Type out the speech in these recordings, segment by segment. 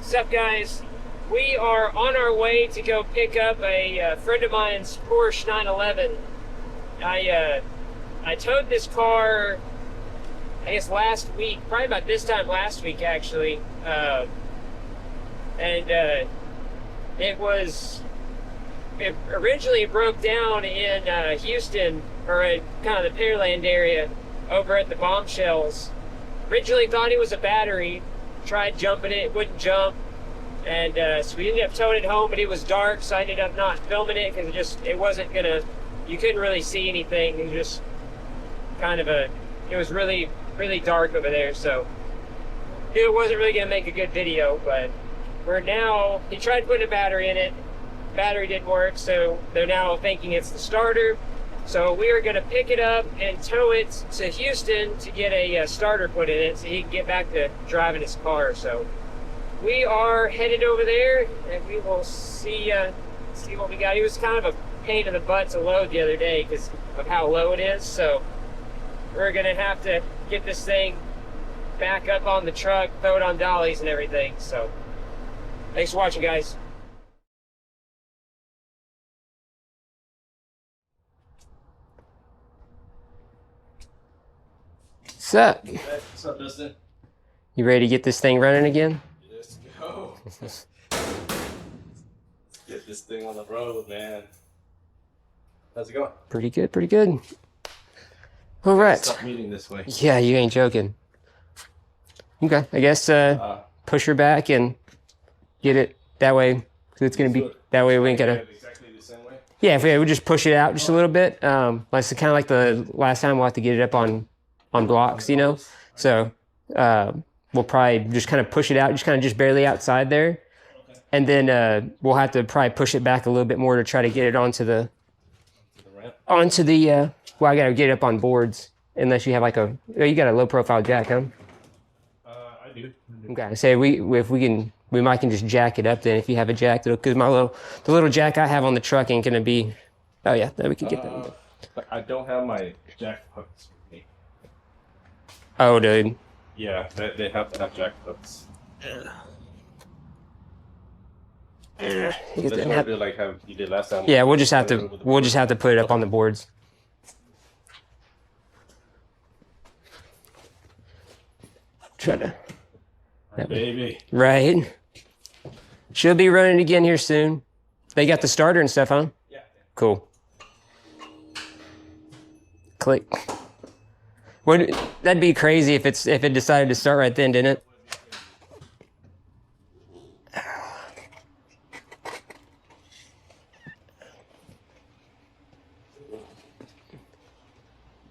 What's up, guys? We are on our way to go pick up a friend of mine's Porsche 911. I towed this car, I guess last week, probably about this time last week actually, it originally broke down in Houston, or in kind of the Pearland area, over at the Bombshells. Originally thought it was a battery. Tried jumping it, wouldn't jump, and so we ended up towing it home, but it was dark, so I ended up not filming it because it wasn't gonna, you couldn't really see anything. It was just kind of it was really, really dark over there, so it wasn't really gonna make a good video. But he tried putting a battery in it, battery didn't work, so they're now thinking it's the starter. So we are going to pick it up and tow it to Houston to get a starter put in it so he can get back to driving his car. So we are headed over there, and we will see what we got. He was kind of a pain in the butt to load the other day because of how low it is. So we're going to have to get this thing back up on the truck, throw it on dollies and everything. So thanks for watching, guys. What's up? What's up, Dustin? You ready to get this thing running again? Let's go. Let's get this thing on the road, man. How's it going? Pretty good, pretty good. All right. Stop meeting this way. Yeah, you ain't joking. Okay, I guess push her back and get it that way. Cause it's gonna be that way. We ain't gonna. Exactly the same way. Yeah, if we just push it out just a little bit. Like kind of like the last time, we'll have to get it up on blocks, you know. So we'll probably just kind of push it out, just barely outside there, and then we'll have to probably push it back a little bit more to try to get it onto the well, I gotta get it up on boards, unless you have like you got a low profile jack, huh? I do. Okay, say we might can just jack it up then if you have a jack, because the little jack I have on the truck ain't gonna be. Oh yeah, then we can get that. I don't have my jack hooks with me. Oh, dude. Yeah, they have to have jack hooks. That's what I do, like how you did last time. Yeah, we'll just have to put it up on the boards. Try to. Baby. Right. She'll be running again here soon. They got the starter and stuff, huh? Yeah. Cool. Click. That'd be crazy if it decided to start right then, didn't it?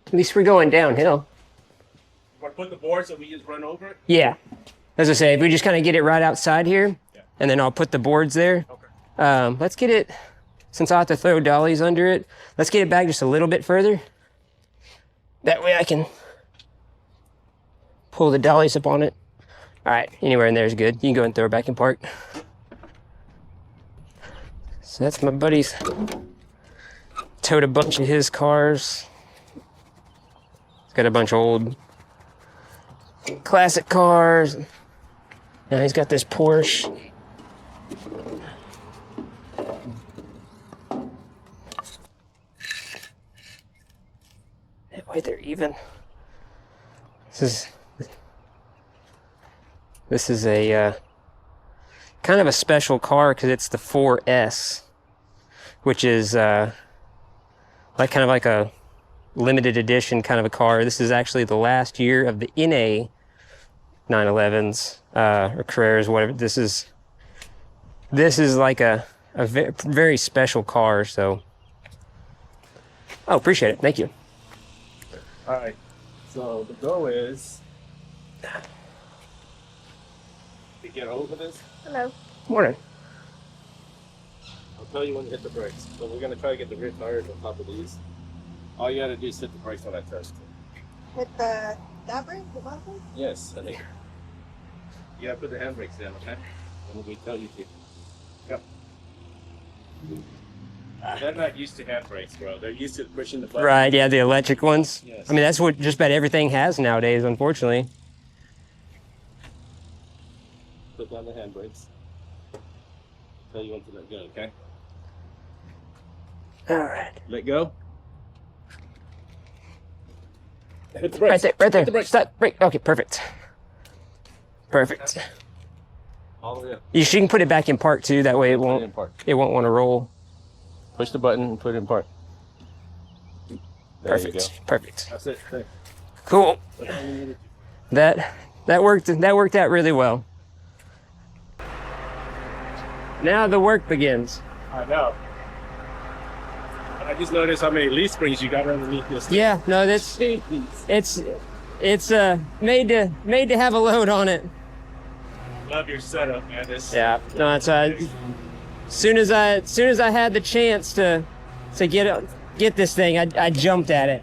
At least we're going downhill. You want to put the board so we just run over it? Yeah. As I say, if we just kind of get it right outside here, and then I'll put the boards there. Okay. Let's get it, since I'll have to throw dollies under it, let's get it back just a little bit further. That way I can pull the dollies up on it. All right, anywhere in there is good. You can go and throw it back in park. So that's my buddy's. Towed a bunch of his cars. He's got a bunch of old classic cars. Now he's got this Porsche. That way they're even. This is a kind of a special car because it's the 4S, which is like a limited edition kind of a car. This is actually the last year of the NA 911s or Carreras, whatever. This is like a very special car. So, oh, appreciate it. Thank you. All right. So the goal is to get over this. Hello. Morning. I'll tell you when to hit the brakes. So we're gonna try to get the rear tires on top of these. All you gotta do is hit the brakes when I turn. Hit that brake, the bottom? Yes, I think. You gotta put the handbrakes down, okay? When we tell you to. Go. They're not used to handbrakes, bro. They're used to pushing the button. Right, yeah, the electric ones. Yes. I mean, that's what just about everything has nowadays, unfortunately. So put down the handbrakes. Tell you when to let go, okay? All right. Let go. Hit the Right brakes. there, right there. Hit the brakes. Stop, brake. Okay, perfect. Perfect. All the way up. You can put it back in park too. That way it Put it in won't. park. It won't want to roll. Push the button and put it in park. There you go. Perfect. Perfect. That's it. There. Cool. That's all you needed. That worked. That worked out really well. Now the work begins. I know. I just noticed how many leaf springs you got underneath this. Yeah. No, that's it's made to have a load on it. Love your setup, man. Yeah. No, it's soon as I had the chance to get this thing, I jumped at it.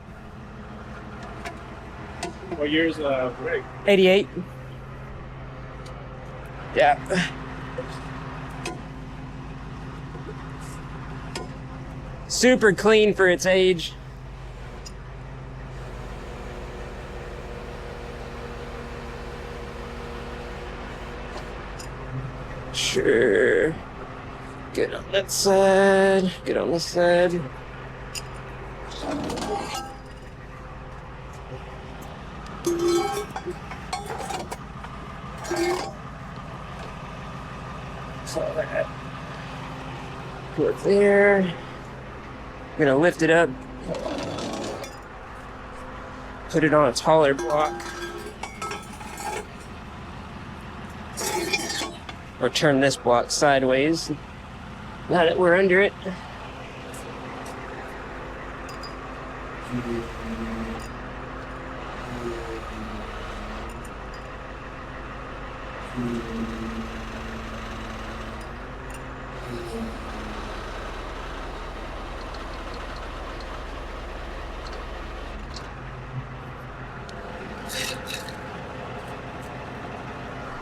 What year's rig? 88. Yeah. Super clean for its age. Sure. Good on that side. Good on this side. So that. Put it there. I'm gonna lift it up. Put it on a taller block. Or turn this block sideways. Now that we're under it.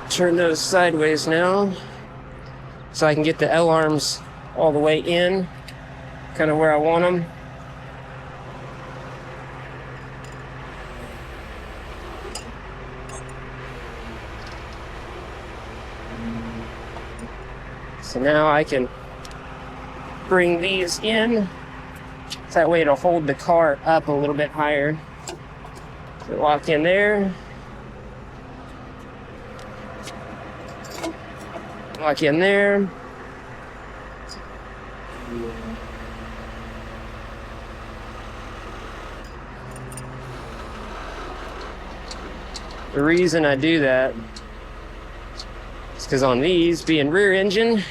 Turn those sideways now, so I can get the L-arms all the way in, kind of where I want them. So now I can bring these in, so that way it'll hold the car up a little bit higher. So lock in there. Lock in there. The reason I do that is because on these, being rear engine,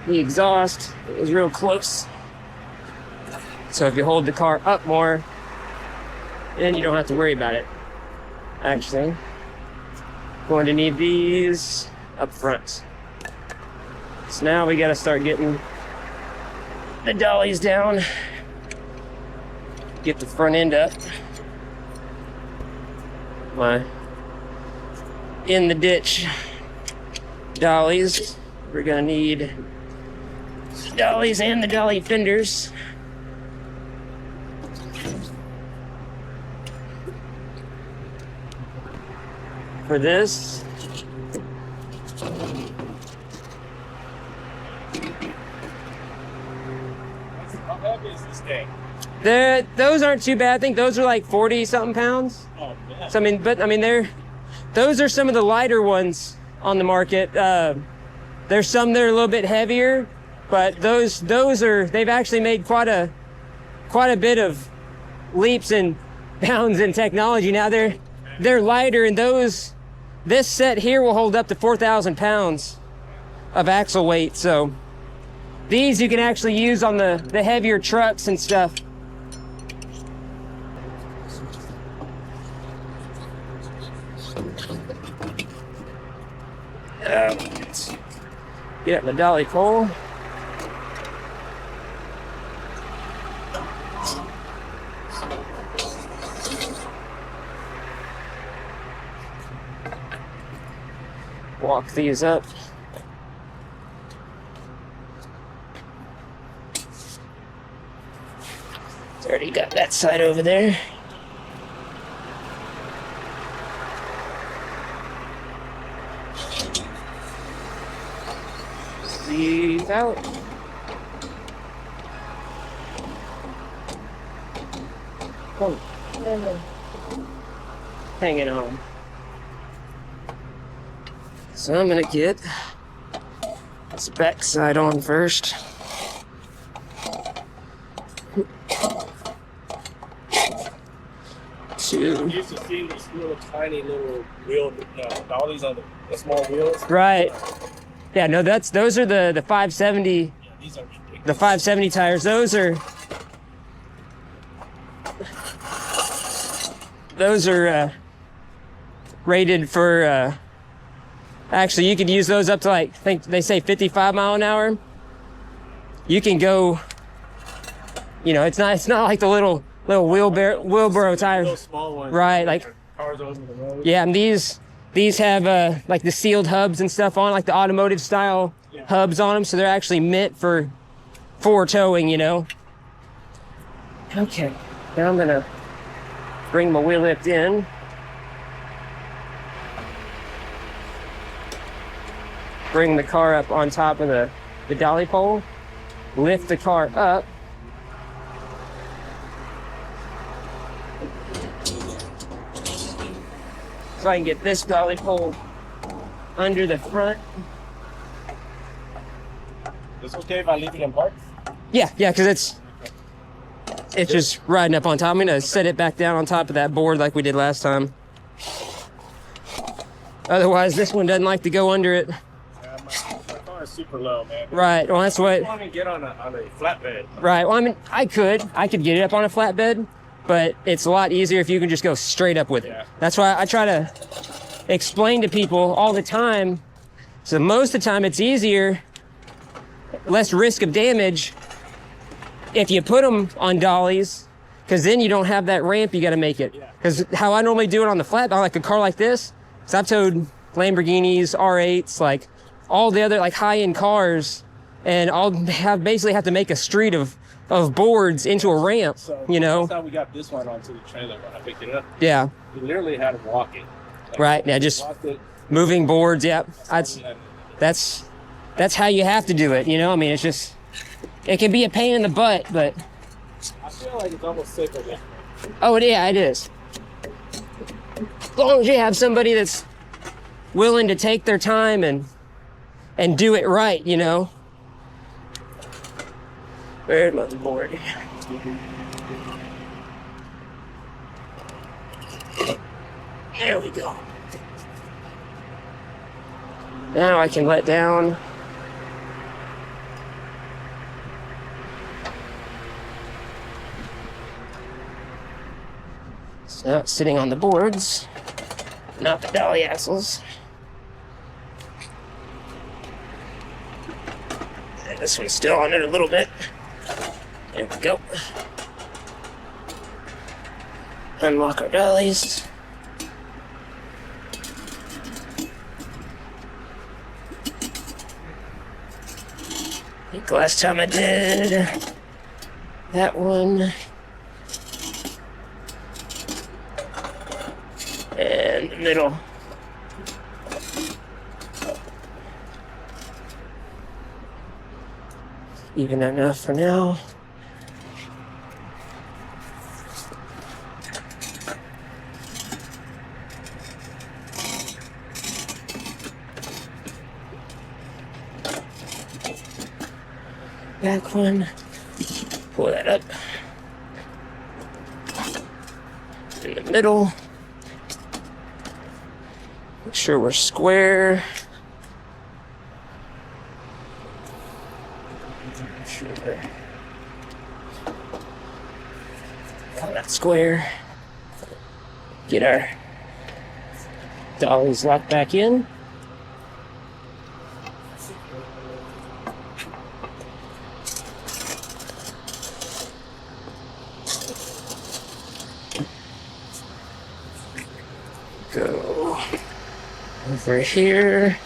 the exhaust is real close. So if you hold the car up more, then you don't have to worry about it. Actually, going to need these up front. So now we gotta start getting the dollies down. Get the front end up. My in the ditch dollies. We're gonna need the dollies and the dolly fenders. For this. How heavy is this thing? Those aren't too bad. I think those are like 40 something pounds. Oh, man. So I mean, those are some of the lighter ones on the market. There's some that are a little bit heavier, but they've actually made quite a bit of leaps and bounds in technology. Now they're lighter, and this set here will hold up to 4,000 pounds of axle weight. So these you can actually use on the heavier trucks and stuff. Let's get the dolly pole. Walk these up. It's already got that side over there. Ease out. Come on. Hanging on. So I'm gonna get this back side on first. You used to see these little tiny little wheel dollies on the small wheels. Right. Yeah, no, those are the 570. Yeah, these are ridiculous. The 570 tires. Those are rated for. Actually, you could use those up to like, I think they say 55 mile an hour. You can go. You know, it's not like the little wheelbarrow tires. Those small ones. Right, like cars over the road. yeah, and these have like the sealed hubs and stuff on, like the automotive style hubs on them, so they're actually meant for towing, you know. Okay, now I'm gonna bring my wheel lift in. Bring the car up on top of the dolly pole. Lift the car up. So I can get this dolly pole under the front. It's okay if I leave it in park? Yeah, because it's just riding up on top. I'm gonna set it back down on top of that board like we did last time. Otherwise, this one doesn't like to go under it. Yeah, my car is super low, man. Right. Well, that's what. I want to get on a flatbed. Right. Well, I mean, I could get it up on a flatbed, but it's a lot easier if you can just go straight up with it. Yeah. That's why I try to explain to people all the time. So most of the time, it's easier, less risk of damage if you put them on dollies, because then you don't have that ramp you got to make it. Because how I normally do it on the flat, like a car like this, so I've towed Lamborghinis, R8s, like all the other like high-end cars, and I'll basically have to make a street of boards into a ramp, So you know? that's how we got this one onto the trailer when I picked it up. Yeah, We literally had to walk it. Like, right. Yeah, just walked it. moving boards. Yeah, Yeah. that's how you have to do it, you know? I mean, it can be a pain in the butt, but I feel like it's almost safer this way. oh, yeah, it is. As long as you have somebody that's willing to take their time and do it right, you know? Where's my board? There we go. Now I can let down. So now it's sitting on the boards, not the dolly axles. And this one's still on it a little bit. There we go. Unlock our dollies. I think last time I did that one. And the middle. Even enough for now. Back one. Pull that up. In the middle. Make sure we're square. Make sure we're on that square. Get our dollies locked back in. Go over here.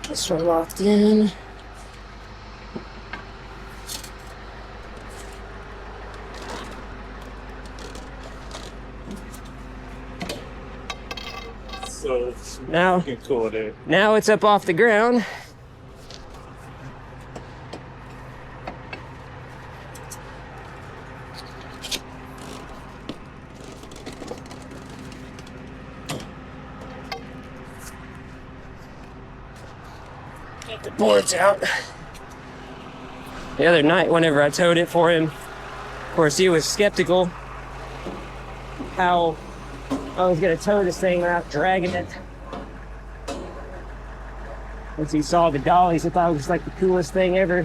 This one locked in. So it's Now, looking cool, dude. now it's up off the ground. Get the boards out. The other night, whenever I towed it for him, of course, he was skeptical how I was gonna tow this thing without dragging it. Once he saw the dollies, he thought it was like the coolest thing ever.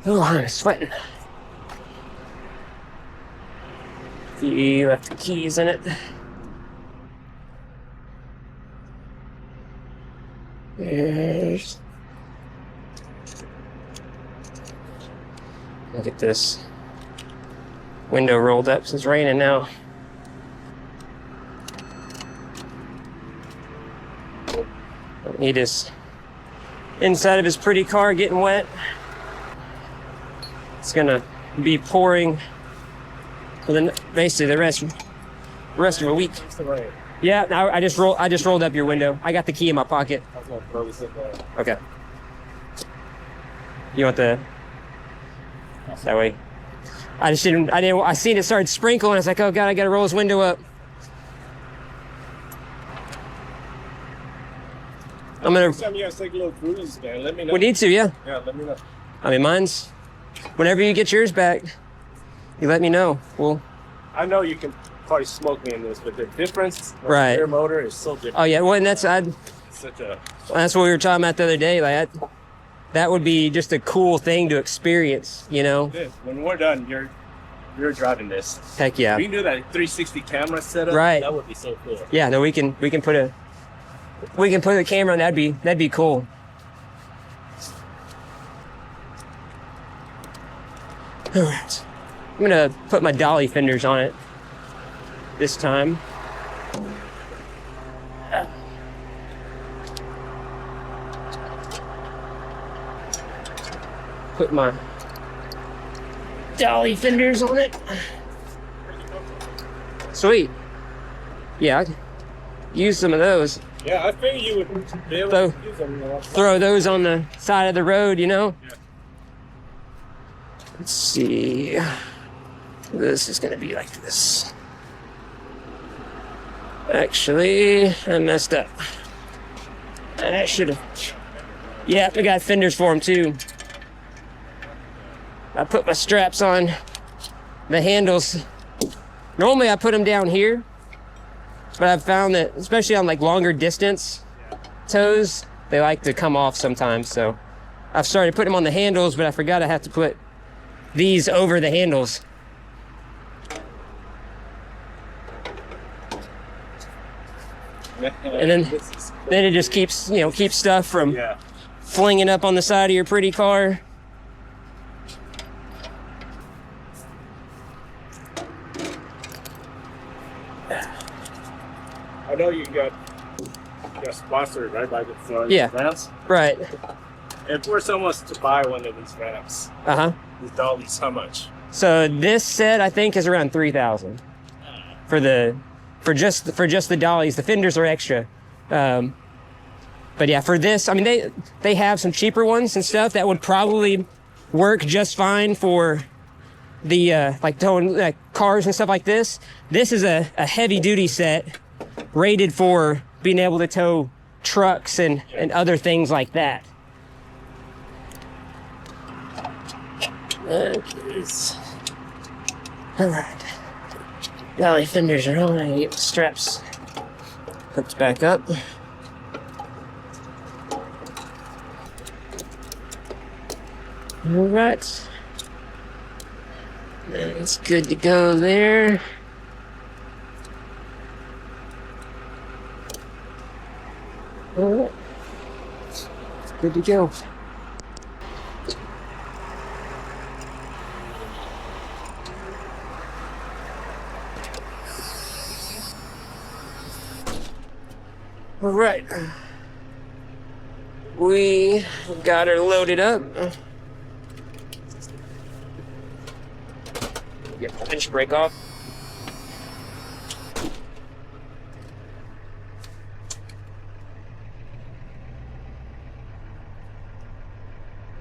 Oh, I'm sweating. He left the keys in it. There's... Look at this. Window rolled up, so it's raining now. Don't need his inside of his pretty car getting wet. It's gonna be pouring for basically the rest of a week. Yeah, now I just rolled up your window. I got the key in my pocket. I was gonna throw this in there. Okay. You want the that way? I seen it start sprinkling. I was like, oh god, I gotta roll his window up. I'm gonna. Next time you guys take a little cruise, man, let me know. We need to, yeah. Yeah, let me know. I mean, mine's. Whenever you get yours back, you let me know. Well. I know you can probably smoke me in this, but the difference of Right. the rear motor is so different. Oh yeah, well, and that's Such a that's what we were talking about the other day. Like that would be just a cool thing to experience, you know? when we're done, you're driving this. Heck yeah. We can do that 360 camera setup. Right. That would be so cool. Yeah, no, we can put a camera on. That'd be cool. All right, I'm gonna put my dolly fenders on it this time. Put my dolly fenders on it. Sweet. Yeah, I could use some of those. Yeah, I figured you would be able So, to use them. Throw those on the side of the road, you know? Yeah. Let's see. This is gonna be like this. Actually, I messed up. I should have. Yeah, I got fenders for them too. I put my straps on the handles. Normally I put them down here, but I've found that, especially on like longer distance tows, they like to come off sometimes. So I've started putting them on the handles, but I forgot I have to put these over the handles. And then it just keeps, you know, keeps stuff from flinging up on the side of your pretty car. I know you got sponsored, right, by the ramps. Right. If we're someone to buy one of these ramps, these dollies, how much? So this set I think is around 3,000 for just the dollies. The fenders are extra, but yeah, for this, I mean they have some cheaper ones and stuff that would probably work just fine for the like towing cars and stuff like this. This is a heavy duty set rated for being able to tow trucks and other things like that. All right. Dolly fenders are on. I can get the straps hooked back up. All right. It's good to go there. All right. It's good to go. All right. We got her loaded up. Get the winch brake off.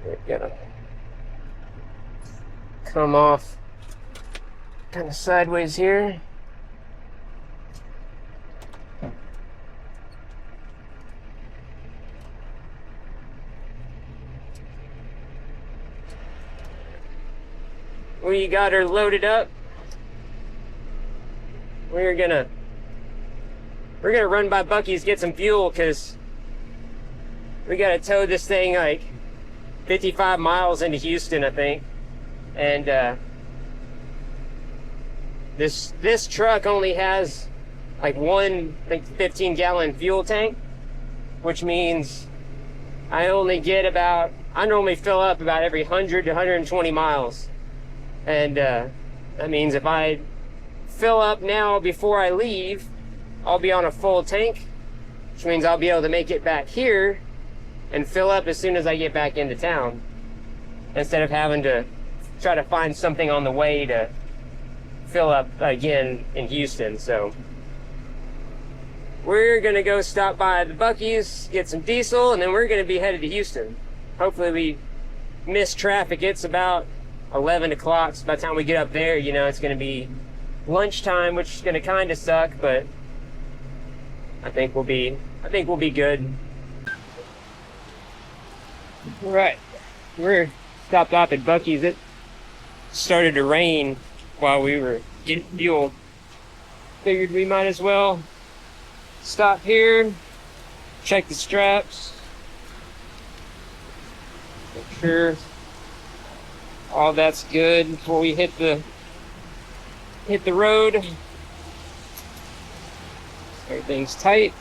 We're gonna come off kind of sideways here. We got her loaded up. We're gonna run by Bucky's, get some fuel, because we gotta tow this thing like 55 miles into Houston, I think. And this truck only has like one, I think, 15-gallon fuel tank, which means I normally fill up about every 100 to 120 miles. And that means if I fill up now before I leave, I'll be on a full tank, which means I'll be able to make it back here and fill up as soon as I get back into town, instead of having to try to find something on the way to fill up again in Houston. So we're gonna go stop by the Bucky's, get some diesel, and then we're gonna be headed to Houston. Hopefully we miss traffic. It's about 11 o'clock, so by the time we get up there, you know, it's going to be lunchtime, which is going to kind of suck, but I think we'll be good. All right, we're stopped off at Bucky's. It started to rain while we were getting fuel. Figured we might as well stop here, check the straps, make sure all that's good before we hit the road. Everything's tight,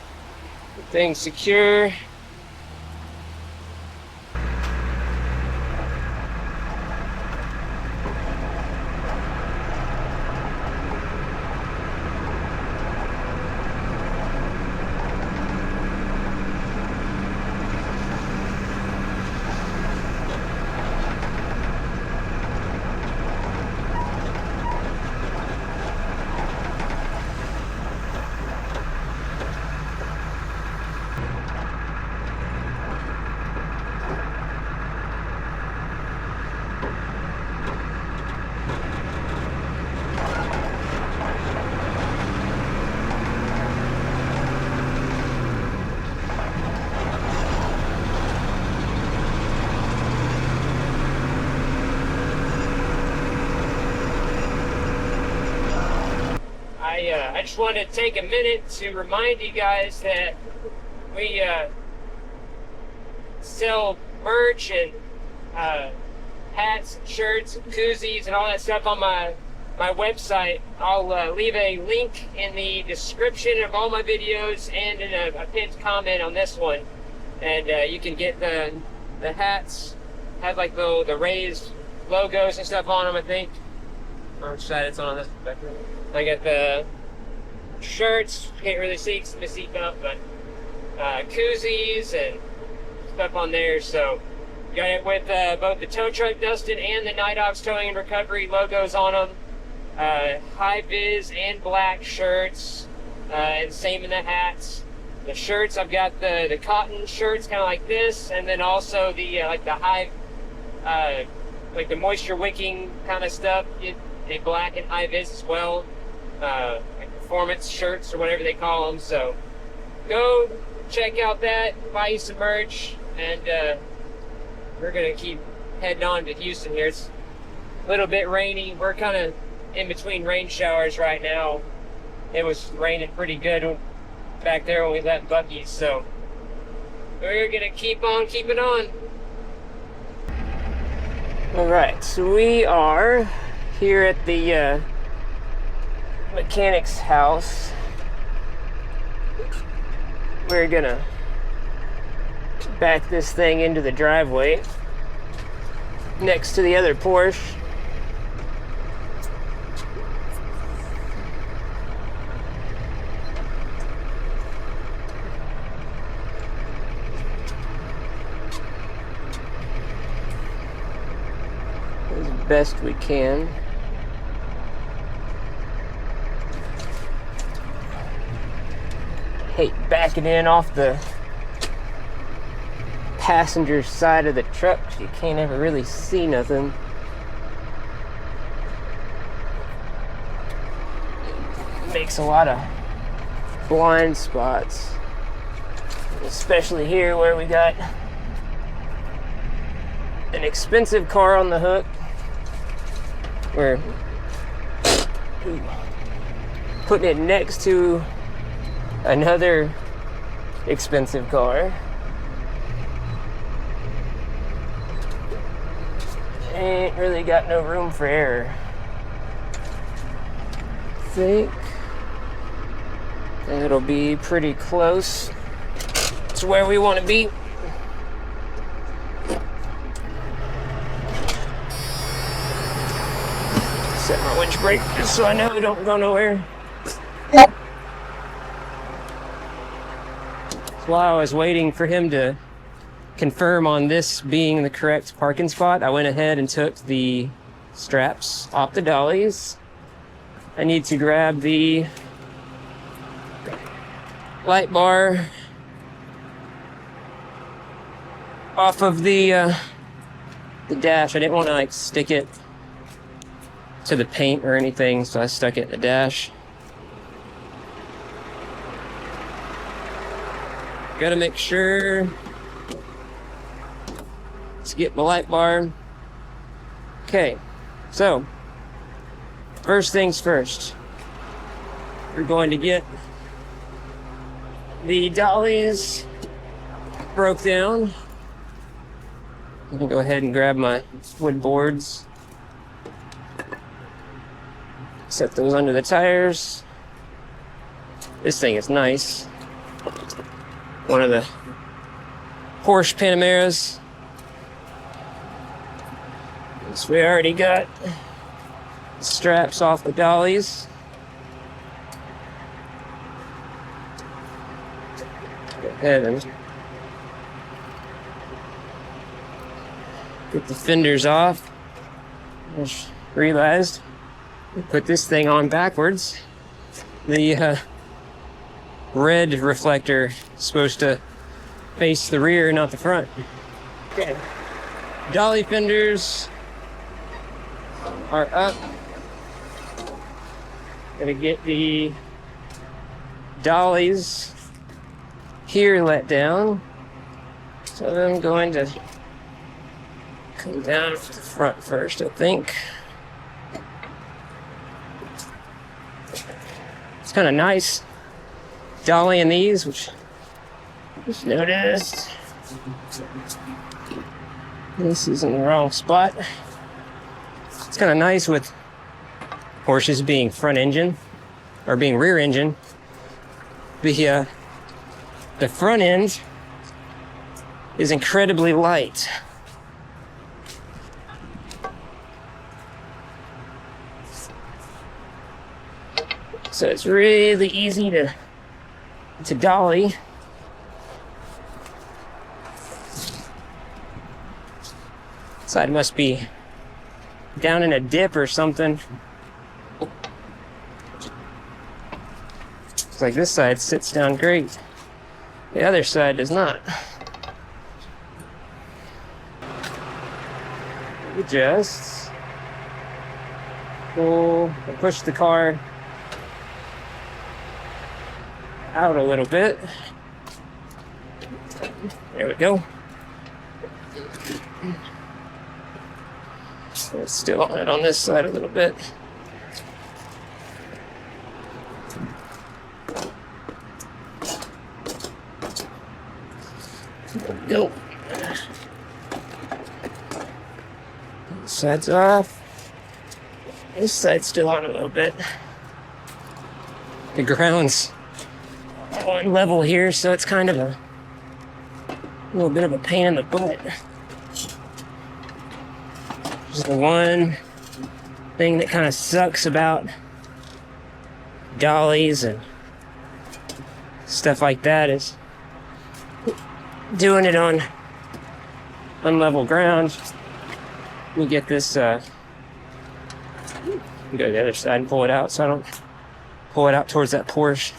everything's secure. I just wanted to take a minute to remind you guys that we sell merch and hats, and shirts, and koozies, and all that stuff on my website. I'll leave a link in the description of all my videos and in a pinned comment on this one. And you can get the hats, have like the raised logos and stuff on them, I think. Which side it's on this perspective. I got the shirts, can't really see because of the seatbelt, but koozies and stuff on there. So got it with both the Tow Truck Dustin and the Night Ops Towing and Recovery logos on them. High vis and black shirts, and same in the hats. The shirts, I've got the cotton shirts, kind of like this, and then also the like the high, like the moisture wicking kind of stuff. They black and high vis as well, like performance shirts or whatever they call them. So go check out that, buy you some merch, and we're gonna keep heading on to Houston here. It's a little bit rainy. We're kind of in between rain showers right now. It was raining pretty good back there when we left Bucky's, so we're gonna keep on keeping on. All right, so we are here at the mechanic's house. We're gonna back this thing into the driveway next to the other Porsche. as best we can. Hate backing in off the passenger side of the truck, so you can't ever really see nothing. Makes a lot of blind spots, especially here where we got an expensive car on the hook. We're putting it next to another expensive car. Ain't really got no room for error. I think it'll be pretty close to where we want to be. Set my winch brake just so I know we don't go nowhere. While I was waiting for him to confirm on this being the correct parking spot, I went ahead and took the straps off the dollies. I need to grab the light bar off of the dash. I didn't want to like stick it to the paint or anything, so I stuck it in the dash. Gotta make sure to get my light bar. Okay, so first things first, we're going to get the dollies broke down. I'm gonna go ahead and grab my wood boards, set those under the tires. This thing is nice. One of the Porsche Panameras. So we already got the straps off the dollies. Go ahead and get the fenders off. I just realized we put this thing on backwards. The red reflector is supposed to face the rear, not the front. Okay. Dolly fenders are up. Gonna get the dollies here let down. So I'm going to come down to the front first, I think. It's kind of nice dollying these, which I just noticed this is in the wrong spot. It's kind of nice with Porsches being front engine or being rear engine. The front end is incredibly light. So it's really easy to dolly. Side must be down in a dip or something. It's like this side sits down great. The other side does not. We just pull and push the car out a little bit. There we go. It's still on it on this side a little bit. There we go. This side's off. This side's still on a little bit. The ground's on level here, so it's kind of a little bit of a pain in the butt. Just the one thing that kind of sucks about dollies and stuff like that is doing it on unlevel ground. me get this, go to the other side and pull it out so I don't pull it out towards that Porsche.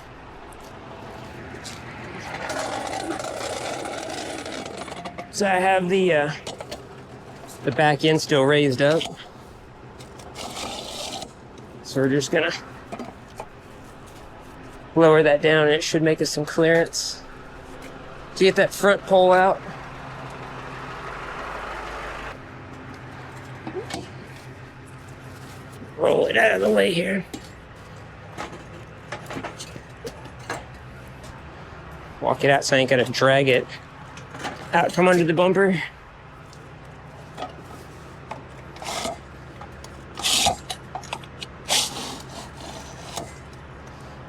So I have the back end still raised up. So we're just gonna lower that down and it should make us some clearance to get that front pole out. Roll it out of the way here. Walk it out so I ain't gotta drag it out from under the bumper.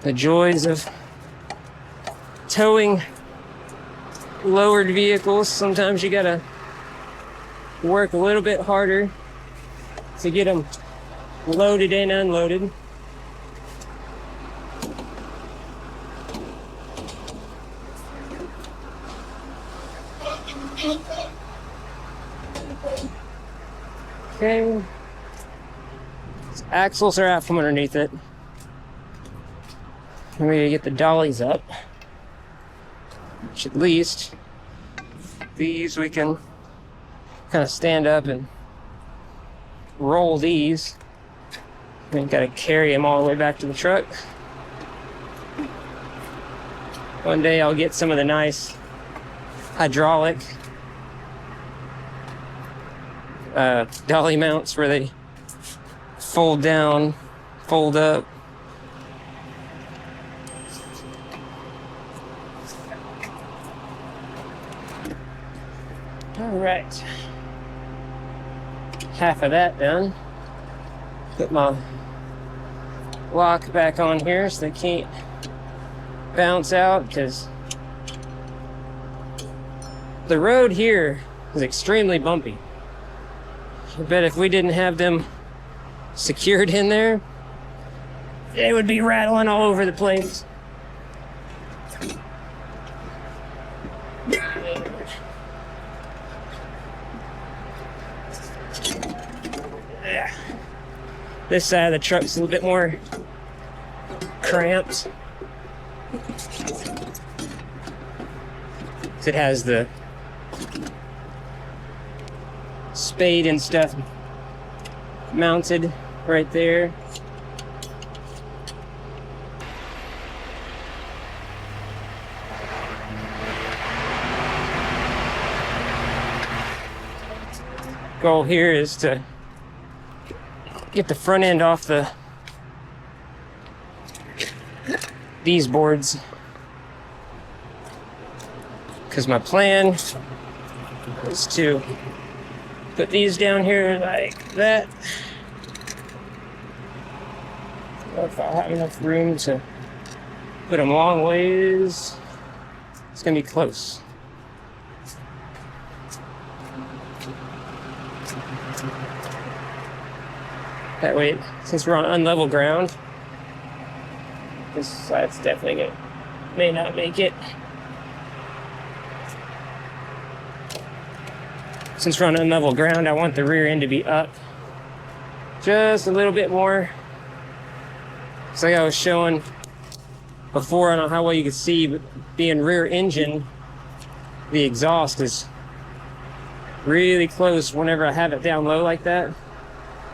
The joys of towing lowered vehicles. Sometimes you gotta work a little bit harder to get them loaded and unloaded. Okay. These axles are out from underneath it. I'm going to get the dollies up. Which at least these we can kind of stand up and roll these. We ain't got to carry them all the way back to the truck. One day I'll get some of the nice hydraulic dolly mounts where they fold down, fold up. All right, half of that done. Put my lock back on here so they can't bounce out, because the road here is extremely bumpy. I bet if we didn't have them secured in there, they would be rattling all over the place. This side of the truck's a little bit more cramped. It has the spade and stuff mounted right there. Goal here is to get the front end off these boards, because my plan is to put these down here like that. I don't know if I'll have enough room to put them long ways. It's gonna be close. That way, since we're on unlevel ground, this side's definitely may not make it. Since we're on unlevel ground, I want the rear end to be up just a little bit more. It's like I was showing before, I don't know how well you can see, but being rear engine, the exhaust is really close whenever I have it down low like that.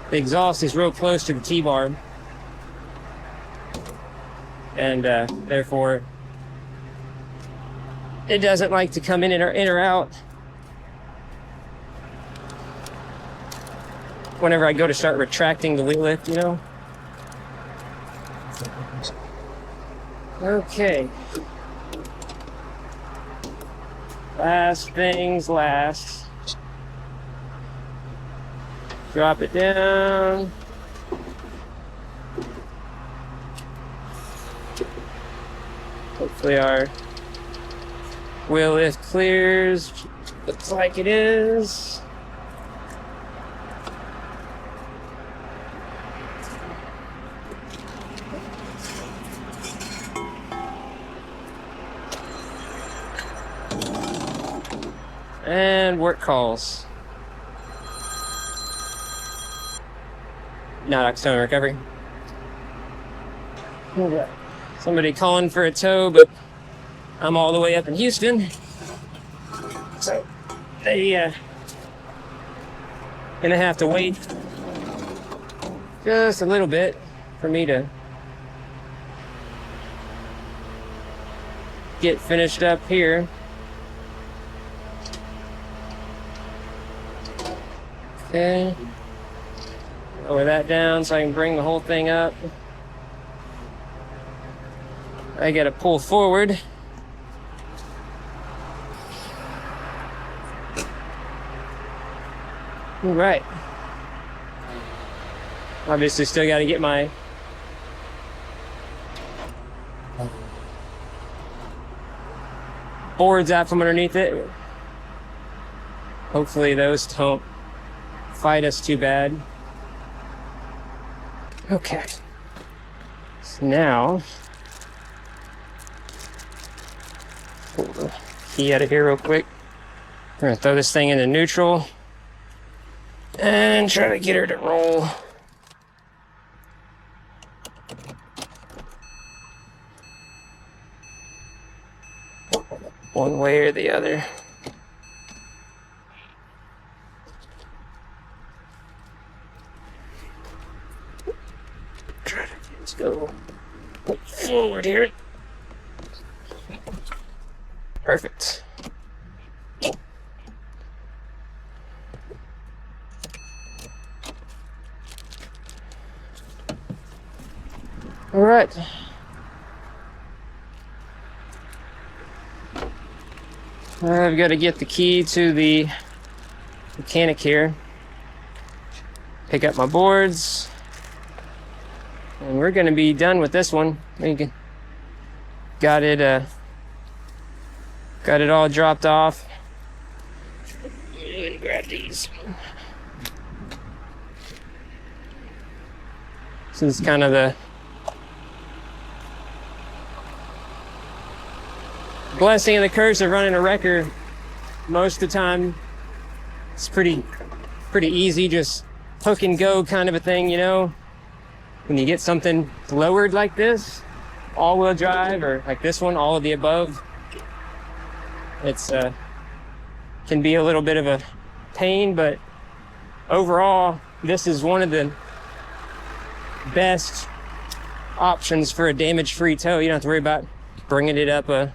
The exhaust is real close to the T-bar, and therefore it doesn't like to come in or out whenever I go to start retracting the wheel lift, you know? Okay. Last things last. Drop it down. Hopefully our wheel lift clears. Looks like it is. And work calls. not accidental recovery. Okay. Somebody calling for a tow, but I'm all the way up in Houston, so they gonna have to wait just a little bit for me to get finished up here. Okay, lower that down so I can bring the whole thing up. I gotta pull forward. All right. Obviously still gotta get my boards out from underneath it. Hopefully those don't fight us too bad. Okay. So now, pull the key out of here real quick. We're gonna throw this thing into neutral and try to get her to roll. One way or the other. Let's go forward here. Perfect. All right. I've got to get the key to the mechanic here. Pick up my boards. And we're going to be done with this one. We got it all dropped off. And grab these. This is kind of the blessing and the curse of running a wrecker. Most of the time, it's pretty easy, just hook and go kind of a thing, you know. When you get something lowered like this, all-wheel drive, or like this one, all of the above, it's can be a little bit of a pain, but overall, this is one of the best options for a damage-free tow. You don't have to worry about bringing it up a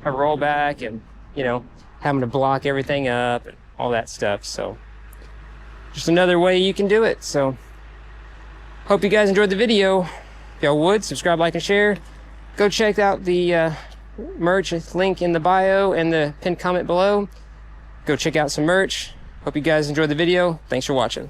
rollback and, you know, having to block everything up and all that stuff. So just another way you can do it. So hope you guys enjoyed the video. If y'all would, subscribe, like, and share. Go check out the merch link in the bio and the pinned comment below. Go check out some merch. Hope you guys enjoyed the video. Thanks for watching.